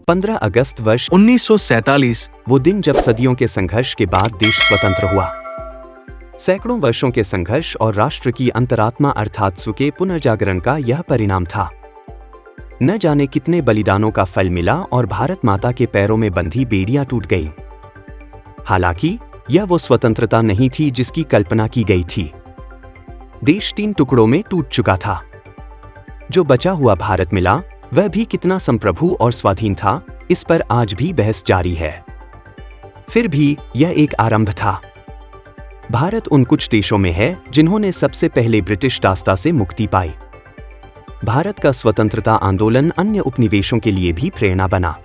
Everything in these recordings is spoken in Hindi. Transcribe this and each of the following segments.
15 अगस्त वर्ष 1947 वो दिन जब सदियों के संघर्ष के बाद देश स्वतंत्र हुआ। सैकड़ों वर्षों के संघर्ष और राष्ट्र की अंतरात्मा अर्थात स्व के पुनर्जागरण का यह परिणाम था। न जाने कितने बलिदानों का फल मिला और भारत माता के पैरों में बंधी बेड़ियां टूट गईं। हालांकि यह वो स्वतंत्रता नहीं थी जिसकी कल्पना की गई थी। देश 3 टुकड़ों में टूट चुका था। जो बचा हुआ भारत मिला वह भी कितना संप्रभु और स्वाधीन था, इस पर आज भी बहस जारी है। फिर भी यह एक आरंभ था। भारत उन कुछ देशों में है जिन्होंने सबसे पहले ब्रिटिश दास्ता से मुक्ति पाई। भारत का स्वतंत्रता आंदोलन अन्य उपनिवेशों के लिए भी प्रेरणा बना।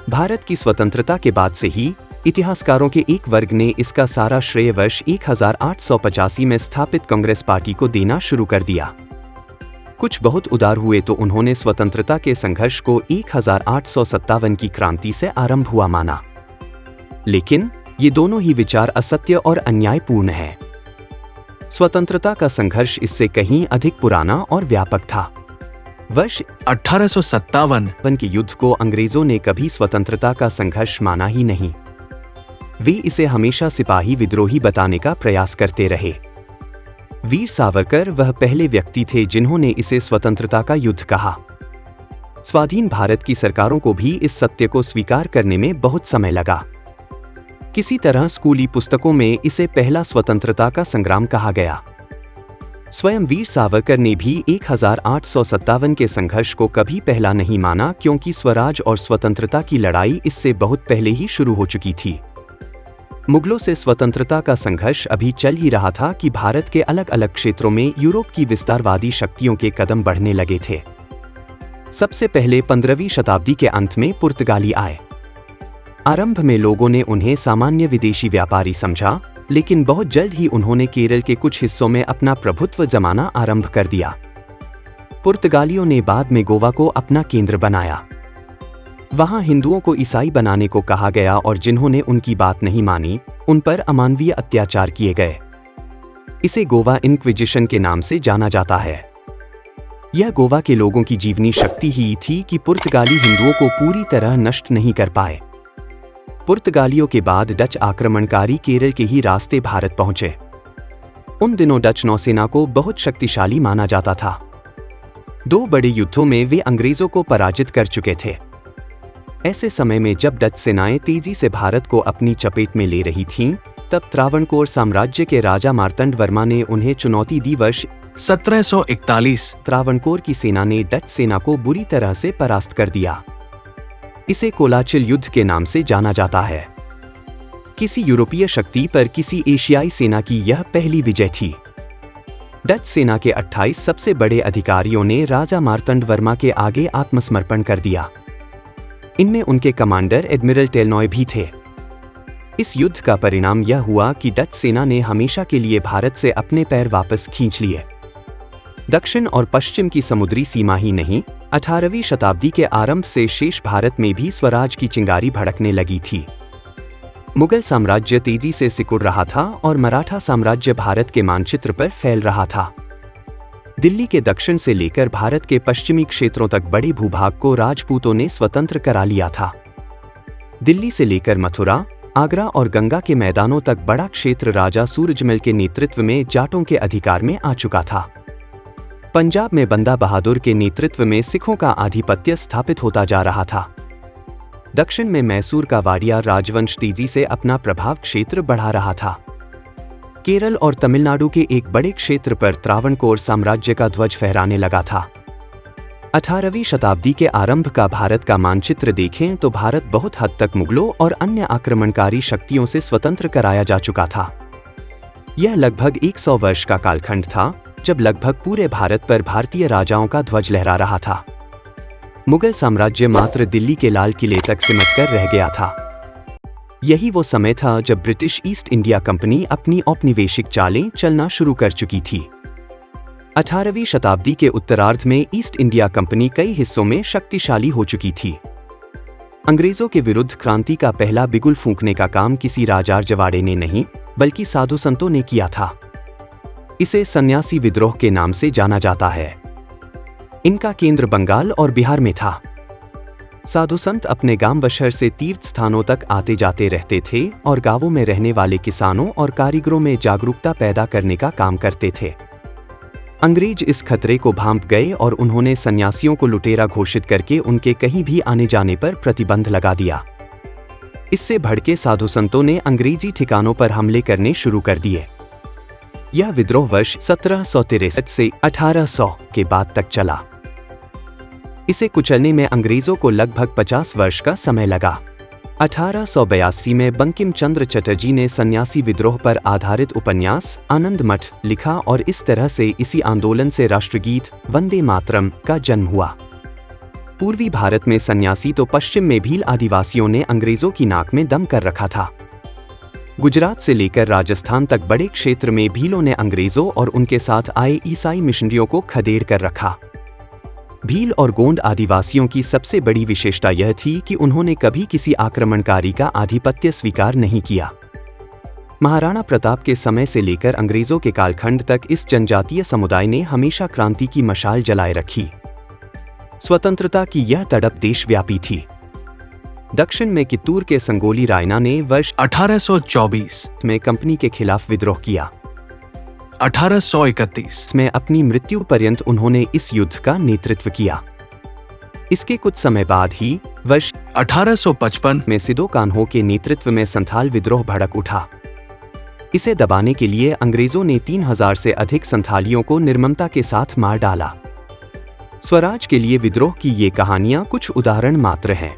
भारत की स्वतंत्रता के बाद से ही इतिहासकारों के एक वर्ग ने इसका सारा श्रेय वर्ष 1885 में स्थापित कांग्रेस पार्टी को देना शुरू कर दिया। कुछ बहुत उदार हुए तो उन्होंने स्वतंत्रता के संघर्ष को 1857 की क्रांति से आरंभ हुआ माना। लेकिन ये दोनों ही विचार असत्य और अन्यायपूर्ण है। स्वतंत्रता का संघर्ष इससे कहीं अधिक पुराना और व्यापक था। वर्ष 1857 के युद्ध को अंग्रेजों ने कभी स्वतंत्रता का संघर्ष माना ही नहीं। वे इसे हमेशा सिपाही विद्रोही बताने का प्रयास करते रहे। वीर सावरकर वह पहले व्यक्ति थे जिन्होंने इसे स्वतंत्रता का युद्ध कहा। स्वाधीन भारत की सरकारों को भी इस सत्य को स्वीकार करने में बहुत समय लगा। किसी तरह स्कूली पुस्तकों में इसे पहला स्वतंत्रता का संग्राम कहा गया। स्वयं वीर सावरकर ने भी 1857 के संघर्ष को कभी पहला नहीं माना, क्योंकि स्वराज और स्वतंत्रता की लड़ाई इससे बहुत पहले ही शुरू हो चुकी थी। मुगलों से स्वतंत्रता का संघर्ष अभी चल ही रहा था कि भारत के अलग अलग क्षेत्रों में यूरोप की विस्तारवादी शक्तियों के कदम बढ़ने लगे थे। सबसे पहले 15वीं शताब्दी के अंत में पुर्तगाली आए। आरंभ में लोगों ने उन्हें सामान्य विदेशी व्यापारी समझा, लेकिन बहुत जल्द ही उन्होंने केरल के कुछ हिस्सों में अपना प्रभुत्व जमाना आरंभ कर दिया। पुर्तगालियों ने बाद में गोवा को अपना केंद्र बनाया। वहां हिंदुओं को ईसाई बनाने को कहा गया और जिन्होंने उनकी बात नहीं मानी उन पर अमानवीय अत्याचार किए गए। इसे गोवा इंक्विजिशन के नाम से जाना जाता है। यह गोवा के लोगों की जीवनी शक्ति ही थी कि पुर्तगाली हिंदुओं को पूरी तरह नष्ट नहीं कर पाए। पुर्तगालियों के बाद डच आक्रमणकारी केरल के ही रास्ते भारत पहुंचे। उन दिनों डच नौसेना को बहुत शक्तिशाली माना जाता था। 2 बड़े युद्धों में वे अंग्रेजों को पराजित कर चुके थे। ऐसे समय में जब डच सेनाएं तेजी से भारत को अपनी चपेट में ले रही थीं, तब त्रावणकोर साम्राज्य के राजा मार्तंड वर्मा ने उन्हें चुनौती दी। वर्ष 1741 त्रावणकोर की सेना ने डच सेना को बुरी तरह से परास्त कर दिया। इसे कोलाचिल युद्ध के नाम से जाना जाता है। किसी यूरोपीय शक्ति पर किसी एशियाई सेना की यह पहली विजय थी। डच सेना के 28 सबसे बड़े अधिकारियों ने राजा मार्तंड वर्मा के आगे आत्मसमर्पण कर दिया। इनमें उनके कमांडर एडमिरल टेलनॉय भी थे। इस युद्ध का परिणाम यह हुआ कि डच सेना ने हमेशा के लिए भारत से अपने पैर वापस खींच लिए। दक्षिण और पश्चिम की समुद्री सीमा ही नहीं, 18वीं शताब्दी के आरंभ से शेष भारत में भी स्वराज की चिंगारी भड़कने लगी थी। मुगल साम्राज्य तेजी से सिकुड़ रहा था और मराठा साम्राज्य भारत के मानचित्र पर फैल रहा था। दिल्ली के दक्षिण से लेकर भारत के पश्चिमी क्षेत्रों तक बड़े भूभाग को राजपूतों ने स्वतंत्र करा लिया था। दिल्ली से लेकर मथुरा, आगरा और गंगा के मैदानों तक बड़ा क्षेत्र राजा सूरजमल के नेतृत्व में जाटों के अधिकार में आ चुका था। पंजाब में बंदा बहादुर के नेतृत्व में सिखों का आधिपत्य स्थापित होता जा रहा था। दक्षिण में मैसूर का वाडिया राजवंश तेजी से अपना प्रभाव क्षेत्र बढ़ा रहा था। केरल और तमिलनाडु के एक बड़े क्षेत्र पर त्रावणकोर साम्राज्य का ध्वज फहराने लगा था। 18वीं शताब्दी के आरंभ का भारत का मानचित्र देखें तो भारत बहुत हद तक मुगलों और अन्य आक्रमणकारी शक्तियों से स्वतंत्र कराया जा चुका था। यह लगभग 100 वर्ष का कालखंड था जब लगभग पूरे भारत पर भारतीय राजाओं का ध्वज लहरा रहा था। मुगल साम्राज्य मात्र दिल्ली के लाल किले तक सिमटकर रह गया था। यही वो समय था जब ब्रिटिश ईस्ट इंडिया कंपनी अपनी औपनिवेशिक चालें चलना शुरू कर चुकी थी। 18वीं शताब्दी के उत्तरार्ध में ईस्ट इंडिया कंपनी कई हिस्सों में शक्तिशाली हो चुकी थी। अंग्रेजों के विरुद्ध क्रांति का पहला बिगुल फूंकने का काम किसी राजारजवाड़े ने नहीं, बल्कि साधु संतों ने किया था। इसे सन्यासी विद्रोह के नाम से जाना जाता है। इनका केंद्र बंगाल और बिहार में था। साधु संत अपने गांव व शहर से तीर्थ स्थानों तक आते जाते रहते थे और गांवों में रहने वाले किसानों और कारीगरों में जागरूकता पैदा करने का काम करते थे। अंग्रेज इस खतरे को भांप गए और उन्होंने सन्यासियों को लुटेरा घोषित करके उनके कहीं भी आने जाने पर प्रतिबंध लगा दिया। इससे भड़के साधु संतों ने अंग्रेजी ठिकानों पर हमले करने शुरू कर दिए। यह विद्रोह वर्ष 1763 से 1800 के बाद तक चला। इसे कुचलने में अंग्रेजों को लगभग 50 वर्ष का समय लगा। 1882 में बंकिम चंद्र चटर्जी ने सन्यासी विद्रोह पर आधारित उपन्यास आनंद मठ लिखा और इस तरह से इसी आंदोलन से राष्ट्रगीत वंदे मातरम का जन्म हुआ। पूर्वी भारत में सन्यासी तो पश्चिम में भील आदिवासियों ने अंग्रेजों की नाक में दम कर रखा था। गुजरात से लेकर राजस्थान तक बड़े क्षेत्र में भीलों ने अंग्रेजों और उनके साथ आए ईसाई मिशनरियों को खदेड़ कर रखा। भील और गोंड आदिवासियों की सबसे बड़ी विशेषता यह थी कि उन्होंने कभी किसी आक्रमणकारी का आधिपत्य स्वीकार नहीं किया। महाराणा प्रताप के समय से लेकर अंग्रेजों के कालखंड तक इस जनजातीय समुदाय ने हमेशा क्रांति की मशाल जलाए रखी। स्वतंत्रता की यह तड़प देशव्यापी थी। दक्षिण में कित्तूर के संगोली रायना ने वर्ष 1824 में कंपनी के खिलाफ विद्रोह किया। 1831 में अपनी मृत्यु पर्यंत उन्होंने इस युद्ध का नेतृत्व किया। इसके कुछ समय बाद ही वर्ष 1855 में सिदो कान्हो के नेतृत्व में संथाल विद्रोह भड़क उठा। इसे दबाने के लिए अंग्रेजों ने 3000 से अधिक संथालियों को निर्ममता के साथ मार डाला। स्वराज के लिए विद्रोह की ये कहानियां कुछ उदाहरण मात्र हैं।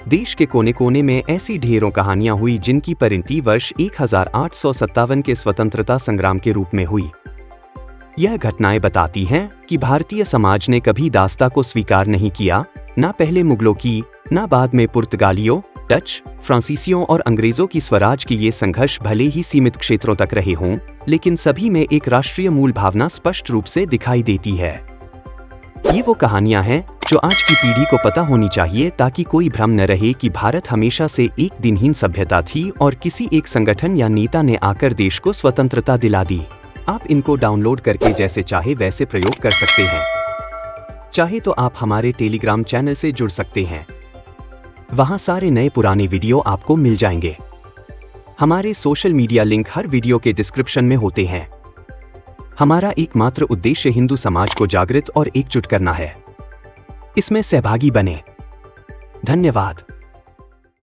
देश के कोने कोने में ऐसी ढेरों कहानियां हुई जिनकी परिणति वर्ष 1857 के स्वतंत्रता संग्राम के रूप में हुई। यह घटनाएं बताती हैं कि भारतीय समाज ने कभी दासता को स्वीकार नहीं किया, न पहले मुगलों की, न बाद में पुर्तगालियों, डच, फ्रांसीसियों और अंग्रेजों की। स्वराज की ये संघर्ष भले ही सीमित क्षेत्रों तक रहे हों, लेकिन सभी में एक राष्ट्रीय मूल भावना स्पष्ट रूप से दिखाई देती है। ये वो कहानियां हैं जो आज की पीढ़ी को पता होनी चाहिए, ताकि कोई भ्रम न रहे कि भारत हमेशा से एक दिनहीन सभ्यता थी और किसी एक संगठन या नेता ने आकर देश को स्वतंत्रता दिला दी। आप इनको डाउनलोड करके जैसे चाहे वैसे प्रयोग कर सकते हैं। चाहे तो आप हमारे टेलीग्राम चैनल से जुड़ सकते हैं, वहां सारे नए पुराने वीडियो आपको मिल जाएंगे। हमारे सोशल मीडिया लिंक हर वीडियो के डिस्क्रिप्शन में होते हैं। हमारा एकमात्र उद्देश्य हिंदू समाज को जागृत और एकजुट करना है। इसमें सहभागी बने। धन्यवाद।